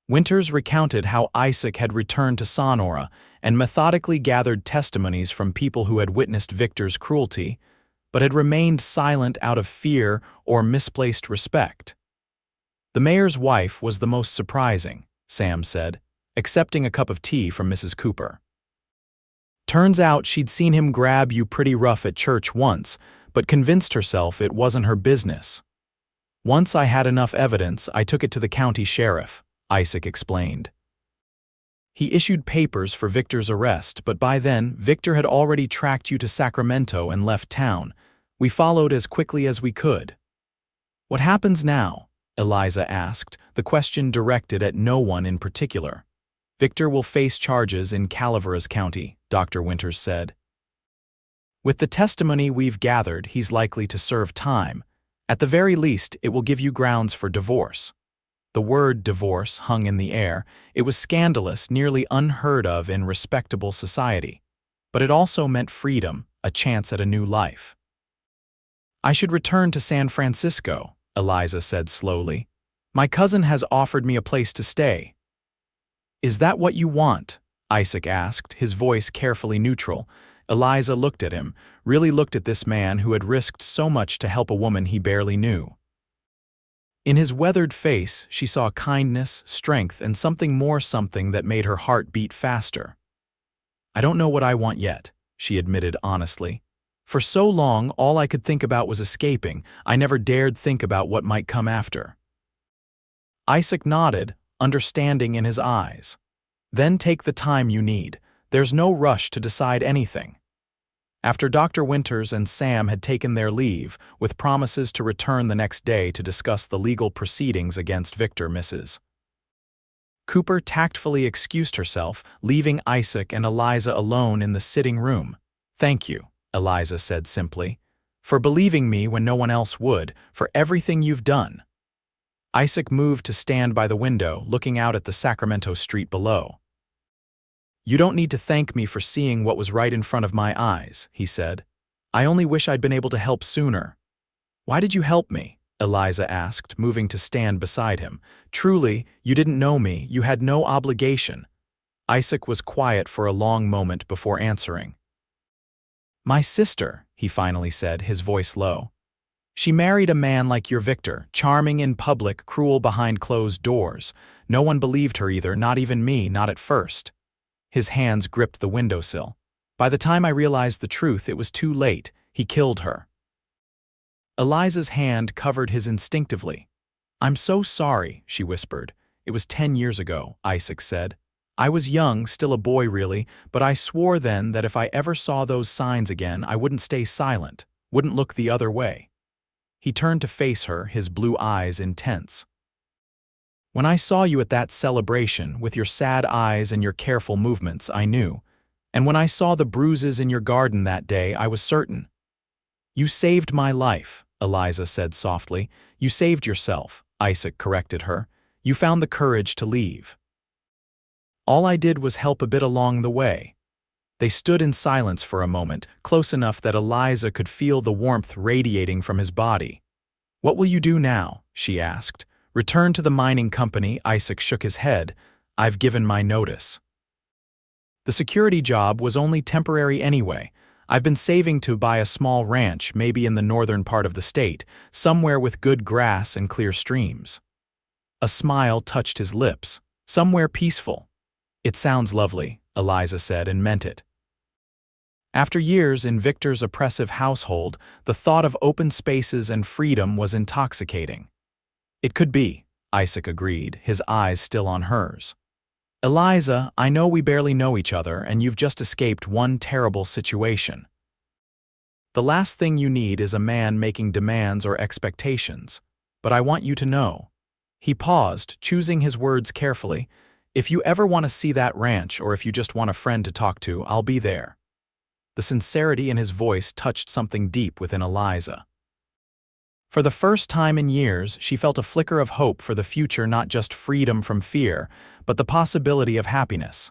Winters recounted how Isaac had returned to Sonora and methodically gathered testimonies from people who had witnessed Victor's cruelty, but had remained silent out of fear or misplaced respect. "The mayor's wife was the most surprising," Sam said, accepting a cup of tea from Mrs. Cooper. "Turns out she'd seen him grab you pretty rough at church once, but convinced herself it wasn't her business. Once I had enough evidence, I took it to the county sheriff," Isaac explained. "He issued papers for Victor's arrest, but by then, Victor had already tracked you to Sacramento and left town. We followed as quickly as we could." "What happens now?" Eliza asked, the question directed at no one in particular. "Victor will face charges in Calaveras County," Dr. Winters said. "With the testimony we've gathered, he's likely to serve time. At the very least, it will give you grounds for divorce." The word divorce hung in the air. It was scandalous, nearly unheard of in respectable society. But it also meant freedom, a chance at a new life. "I should return to San Francisco," Eliza said slowly. "My cousin has offered me a place to stay." "Is that what you want?" Isaac asked, his voice carefully neutral. Eliza looked at him, really looked at this man who had risked so much to help a woman he barely knew. In his weathered face, she saw kindness, strength, and something that made her heart beat faster. "I don't know what I want yet," she admitted honestly. "For so long, all I could think about was escaping. I never dared think about what might come after." Isaac nodded, understanding in his eyes. "Then take the time you need. There's no rush to decide anything." After Dr. Winters and Sam had taken their leave, with promises to return the next day to discuss the legal proceedings against Victor, Mrs. Cooper tactfully excused herself, leaving Isaac and Eliza alone in the sitting room. "Thank you," Eliza said simply, "for believing me when no one else would, for everything you've done." Isaac moved to stand by the window, looking out at the Sacramento street below. "You don't need to thank me for seeing what was right in front of my eyes," he said. "I only wish I'd been able to help sooner." "Why did you help me?" Eliza asked, moving to stand beside him. "Truly, you didn't know me, you had no obligation." Isaac was quiet for a long moment before answering. "My sister," he finally said, his voice low. "She married a man like your Victor, charming in public, cruel behind closed doors. No one believed her either, not even me, not at first." His hands gripped the windowsill. "By the time I realized the truth, it was too late. He killed her." Eliza's hand covered his instinctively. "I'm so sorry," she whispered. "It was 10 years ago," Isaac said. "I was young, still a boy really, but I swore then that if I ever saw those signs again, I wouldn't stay silent, wouldn't look the other way." He turned to face her, his blue eyes intense. "When I saw you at that celebration, with your sad eyes and your careful movements, I knew. And when I saw the bruises in your garden that day, I was certain." "You saved my life," Eliza said softly. "You saved yourself," Isaac corrected her. "You found the courage to leave." "All I did was help a bit along the way." They stood in silence for a moment, close enough that Eliza could feel the warmth radiating from his body. "What will you do now?" she asked. "Return to the mining company?" Isaac shook his head. "I've given my notice." "The security job was only temporary anyway. I've been saving to buy a small ranch, maybe in the northern part of the state, somewhere with good grass and clear streams." A smile touched his lips. "Somewhere peaceful." "It sounds lovely," Eliza said, and meant it. After years in Victor's oppressive household, the thought of open spaces and freedom was intoxicating. "It could be," Isaac agreed, his eyes still on hers. "Eliza, I know we barely know each other, and you've just escaped one terrible situation. The last thing you need is a man making demands or expectations. but I want you to know." He paused, choosing his words carefully. "If you ever want to see that ranch, or if you just want a friend to talk to, I'll be there." The sincerity in his voice touched something deep within Eliza. For the first time in years, she felt a flicker of hope for the future, not just freedom from fear, but the possibility of happiness.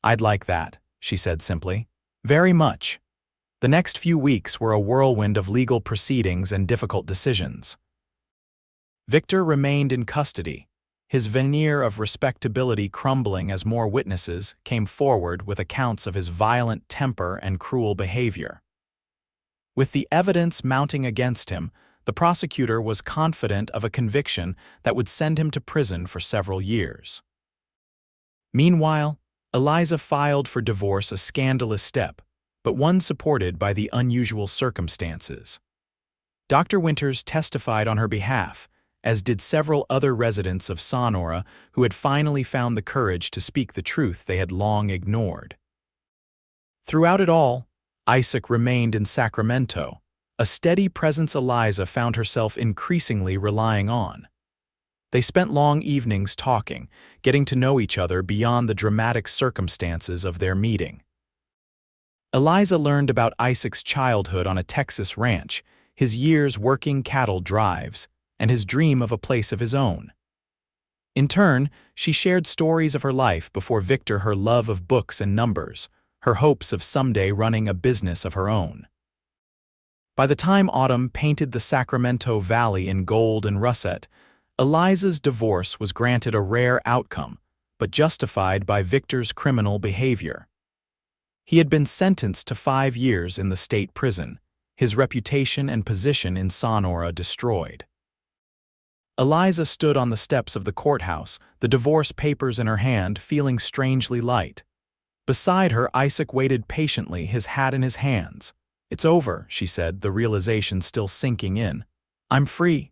"I'd like that," she said simply. "Very much." The next few weeks were a whirlwind of legal proceedings and difficult decisions. Victor remained in custody, his veneer of respectability crumbling as more witnesses came forward with accounts of his violent temper and cruel behavior. With the evidence mounting against him, the prosecutor was confident of a conviction that would send him to prison for several years. Meanwhile, Eliza filed for divorce, a scandalous step, but one supported by the unusual circumstances. Dr. Winters testified on her behalf, as did several other residents of Sonora who had finally found the courage to speak the truth they had long ignored. Throughout it all, Isaac remained in Sacramento, a steady presence Eliza found herself increasingly relying on. They spent long evenings talking, getting to know each other beyond the dramatic circumstances of their meeting. Eliza learned about Isaac's childhood on a Texas ranch, his years working cattle drives, and his dream of a place of his own. In turn, she shared stories of her life before Victor, her love of books and numbers, her hopes of someday running a business of her own. By the time autumn painted the Sacramento Valley in gold and russet, Eliza's divorce was granted, a rare outcome, but justified by Victor's criminal behavior. He had been sentenced to 5 years in the state prison, his reputation and position in Sonora destroyed. Eliza stood on the steps of the courthouse, the divorce papers in her hand, feeling strangely light. Beside her, Isaac waited patiently, his hat in his hands. "It's over," she said, the realization still sinking in. "I'm free."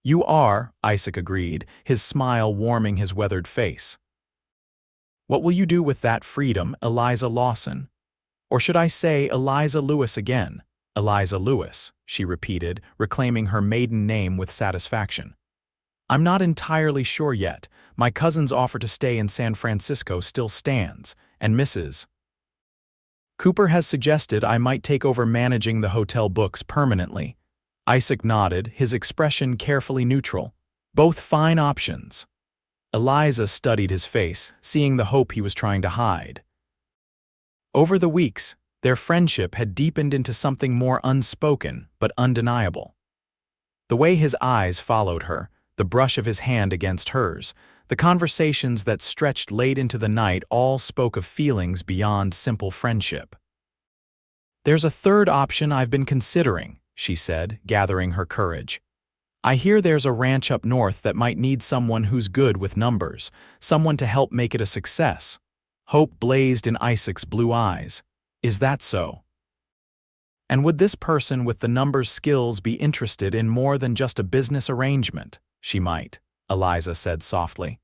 "You are," Isaac agreed, his smile warming his weathered face. "What will you do with that freedom, Eliza Lawson? Or should I say Eliza Lewis again?" "Eliza Lewis," she repeated, reclaiming her maiden name with satisfaction. "I'm not entirely sure yet. My cousin's offer to stay in San Francisco still stands, and Mrs. Cooper has suggested I might take over managing the hotel books permanently." Isaac nodded, his expression carefully neutral. "Both fine options." Eliza studied his face, seeing the hope he was trying to hide. Over the weeks, their friendship had deepened into something more unspoken but undeniable. The way his eyes followed her, the brush of his hand against hers, the conversations that stretched late into the night, all spoke of feelings beyond simple friendship. "There's a third option I've been considering," she said, gathering her courage. "I hear there's a ranch up north that might need someone who's good with numbers, someone to help make it a success." Hope blazed in Isaac's blue eyes. "Is that so? And would this person with the numbers skills be interested in more than just a business arrangement?" "She might," Eliza said softly.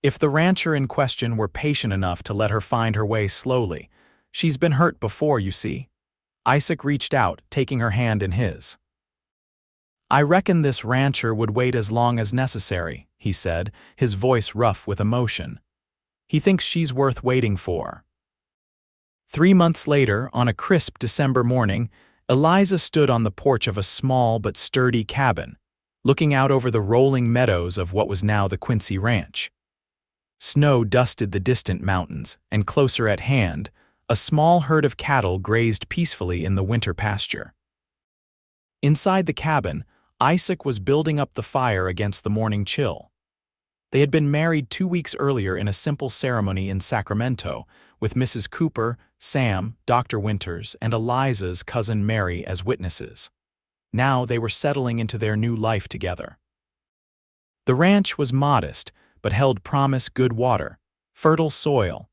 "If the rancher in question were patient enough to let her find her way slowly. She's been hurt before, you see." Isaac reached out, taking her hand in his. "I reckon this rancher would wait as long as necessary," he said, his voice rough with emotion. "He thinks she's worth waiting for." 3 months later, on a crisp December morning, Eliza stood on the porch of a small but sturdy cabin, looking out over the rolling meadows of what was now the Quincy Ranch. Snow dusted the distant mountains, and closer at hand, a small herd of cattle grazed peacefully in the winter pasture. Inside the cabin, Isaac was building up the fire against the morning chill. They had been married 2 weeks earlier in a simple ceremony in Sacramento, with Mrs. Cooper, Sam, Dr. Winters, and Eliza's cousin Mary as witnesses. Now they were settling into their new life together. The ranch was modest, but held promise: good water, fertile soil,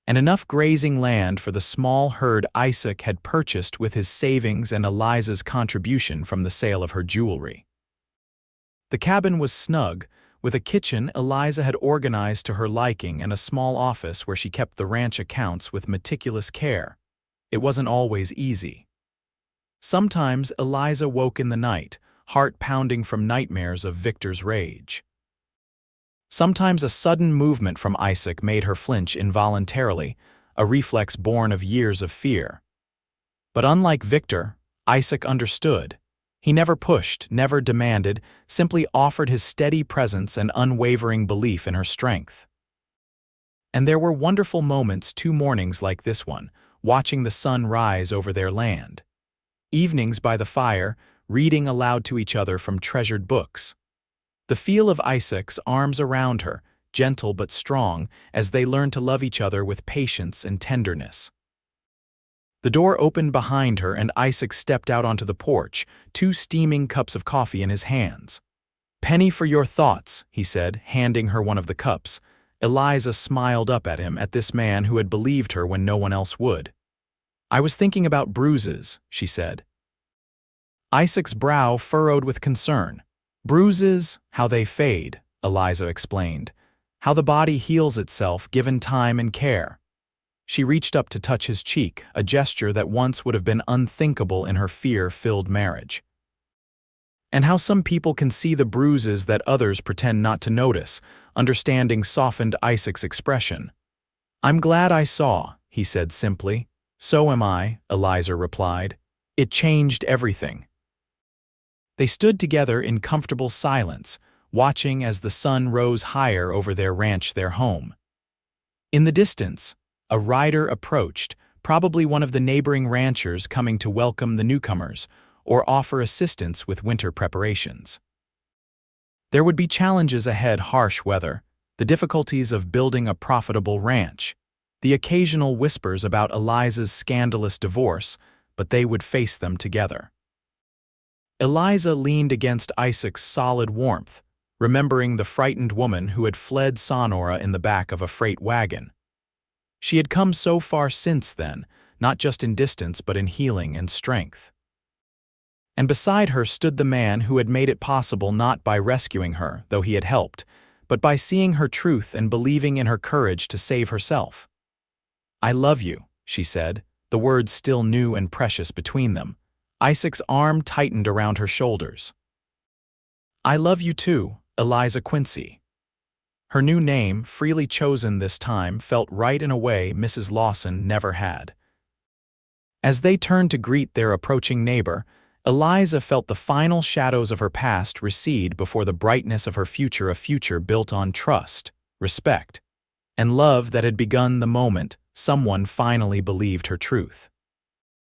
and enough grazing land for the small herd Isaac had purchased with his savings and Eliza's contribution from the sale of her jewelry. The cabin was snug, with a kitchen Eliza had organized to her liking and a small office where she kept the ranch accounts with meticulous care. It wasn't always easy. Sometimes Eliza woke in the night, heart pounding from nightmares of Victor's rage. Sometimes a sudden movement from Isaac made her flinch involuntarily, a reflex born of years of fear. But unlike Victor, Isaac understood. He never pushed, never demanded, simply offered his steady presence and unwavering belief in her strength. And there were wonderful moments 2 mornings like this one, watching the sun rise over their land. Evenings by the fire, reading aloud to each other from treasured books. The feel of Isaac's arms around her, gentle but strong, as they learned to love each other with patience and tenderness. The door opened behind her and Isaac stepped out onto the porch, 2 steaming cups of coffee in his hands. "Penny for your thoughts," he said, handing her one of the cups. Eliza smiled up at him, at this man who had believed her when no one else would. "I was thinking about Bruises," she said. Isaac's brow furrowed with concern. "Bruises, how they fade," Eliza explained. "How the body heals itself given time and care." She reached up to touch his cheek, a gesture that once would have been unthinkable in her fear-filled marriage. "And how some people can see the bruises that others pretend not to notice," understanding softened Isaac's expression. "I'm glad I saw," he said simply. "So am I," Eliza replied. "It changed everything." They stood together in comfortable silence, watching as the sun rose higher over their ranch, their home. In the distance, a rider approached, probably one of the neighboring ranchers coming to welcome the newcomers or offer assistance with winter preparations. There would be challenges ahead: harsh weather, the difficulties of building a profitable ranch, the occasional whispers about Eliza's scandalous divorce, but they would face them together. Eliza leaned against Isaac's solid warmth, remembering the frightened woman who had fled Sonora in the back of a freight wagon. She had come so far since then, not just in distance but in healing and strength. And beside her stood the man who had made it possible, not by rescuing her, though he had helped, but by seeing her truth and believing in her courage to save herself. "I love you," she said, the words still new and precious between them. Isaac's arm tightened around her shoulders. "I love you too, Eliza Quincy." Her new name, freely chosen this time, felt right in a way Mrs. Lawson never had. As they turned to greet their approaching neighbor, Eliza felt the final shadows of her past recede before the brightness of her future, a future built on trust, respect, and love that had begun the moment someone finally believed her truth.